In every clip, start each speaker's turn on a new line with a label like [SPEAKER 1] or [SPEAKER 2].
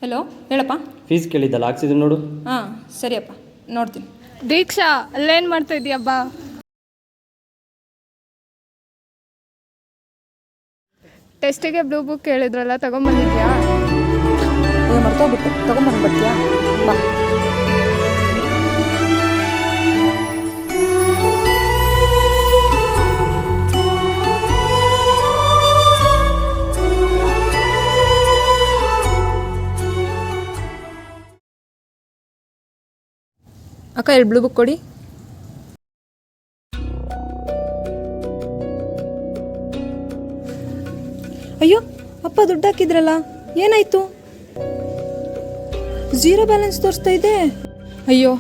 [SPEAKER 1] Hello ಹೇಳಪ್ಪ.
[SPEAKER 2] Fees ಕೇಳಿದ್ದಲ್ಲ ಹಾಕ್ಸಿದ್ರು ನೋಡು.
[SPEAKER 1] ಹಾಂ ಸರಿಯಪ್ಪ, ನೋಡ್ತೀನಿ.
[SPEAKER 3] ದೀಕ್ಷಾ, ಅಲ್ಲೇನು ಮಾಡ್ತಾ ಇದೀಯಬ್ಬ? ಟೆಸ್ಟಿಗೆ ಬ್ಲೂ ಬುಕ್ ಹೇಳಿದ್ರಲ್ಲ, ತಗೊಂಬಂದಿದ್ಯಾ?
[SPEAKER 1] ಮರ್ತೋಗ್ಬಿಟ್ಟೆ, ತೊಗೊಂಬಂದು ಬರ್ತೀಯಾ? ಬಾ. ಅಕ್ಕ 2 ಬ್ಲೂ ಬುಕ್ ಕೊಡಿ. ಅಯ್ಯೋ ಅಪ್ಪ, ದುಡ್ಡು ಹಾಕಿದ್ರಲ್ಲ, ಏನಾಯ್ತು? 0 ಬ್ಯಾಲೆನ್ಸ್ ತೋರಿಸ್ತಾ ಇದೆ. ಅಯ್ಯೋ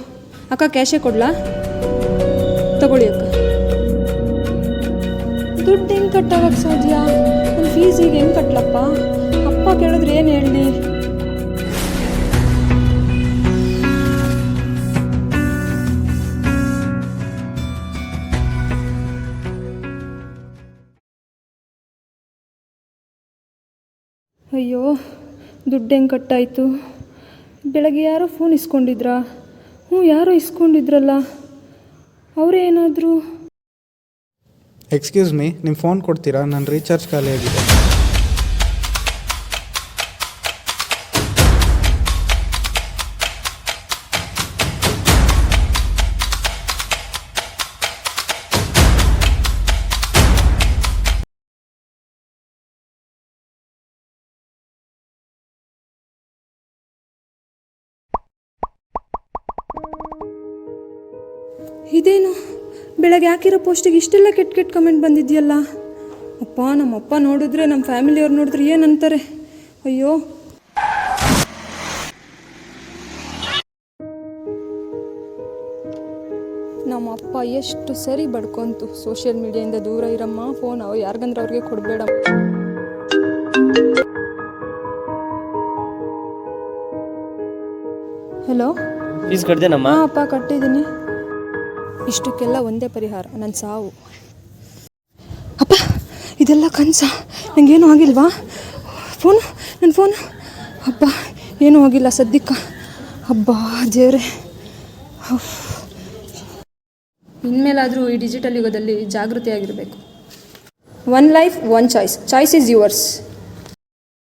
[SPEAKER 1] ಅಕ್ಕ, ಕ್ಯಾಶೇ ಕೊಡ್ಲಾ? ತಗೊಳ್ಳಿ ಅಕ್ಕ. ದುಡ್ಡು ಹೆಂಗೆ ಕಟ್ಟಾಗಕ್ಕೆ ಸಾಧ್ಯ? ನನ್ನ ಫೀಸಿಗೆ ಹೆಂಗೆ ಕಟ್ಲಪ್ಪ? ಅಪ್ಪ ಕೇಳಿದ್ರೆ ಏನು ಹೇಳಲಿ? ಅಯ್ಯೋ, ದುಡ್ಡು ಹೆಂಗೆ ಕಟ್ಟಾಯಿತು? ಬೆಳಗ್ಗೆ ಯಾರೋ ಫೋನ್ ಇಸ್ಕೊಂಡಿದ್ರಾ? ಯಾರೋ ಇಸ್ಕೊಂಡಿದ್ರಲ್ಲ, ಅವರೇ ಏನಾದರೂ?
[SPEAKER 4] ಎಕ್ಸ್ಕ್ಯೂಸ್ ಮೀ, ನಿಮ್ಮ ಫೋನ್ ಕೊಡ್ತೀರಾ? ನನ್ನ ರೀಚಾರ್ಜ್ ಖಾಲಿ ಆಗಿದೆ.
[SPEAKER 1] ಇದೇನು ಬೆಳಗ್ಗೆ ಹಾಕಿರೋ ಪೋಸ್ಟಿಗೆ ಇಷ್ಟೆಲ್ಲ ಕೆಟ್ಟ ಕಮೆಂಟ್ ಬಂದಿದೆಯಲ್ಲ? ಅಪ್ಪ, ನಮ್ಮಪ್ಪ ನೋಡಿದ್ರೆ, ನಮ್ಮ ಫ್ಯಾಮಿಲಿಯವ್ರು ನೋಡಿದ್ರೆ ಏನಂತಾರೆ? ಅಯ್ಯೋ. ನಮ್ಮಪ್ಪ ಎಷ್ಟು ಸರಿ ಬಡ್ಕೊಂತು, ಸೋಷಿಯಲ್ ಮೀಡಿಯಾದಿಂದ ದೂರ ಇರಮ್ಮ, ಫೋನ್ ಯಾರಿಗಂದ್ರೆ ಅವ್ರಿಗೆ ಕೊಡಬೇಡ. ಹಲೋ,
[SPEAKER 2] ಫೀಸ್ ಕಟ್ದೇನಮ್ಮ?
[SPEAKER 1] ಹಾಂ ಅಪ್ಪ, ಕಟ್ಟಿದ್ದೀನಿ. ಇಷ್ಟಕ್ಕೆಲ್ಲ ಒಂದೇ ಪರಿಹಾರ, ನನ್ನ ಸಾವು. ಅಪ್ಪ, ಇದೆಲ್ಲ ಕನಸ? ನನಗೇನು ಆಗಿಲ್ವಾ? ನನ್ನ ಫೋನ್ ಅಪ್ಪ ಏನೂ ಆಗಿಲ್ಲ ಸದ್ಯಕ್ಕೆ. ಹಬ್ಬ ದೇವ್ರೆ. ಇನ್ಮೇಲಾದರೂ ಈ ಡಿಜಿಟಲ್ ಯುಗದಲ್ಲಿ ಜಾಗೃತಿಯಾಗಿರಬೇಕು. 1 life 1 choice. Choice is yours.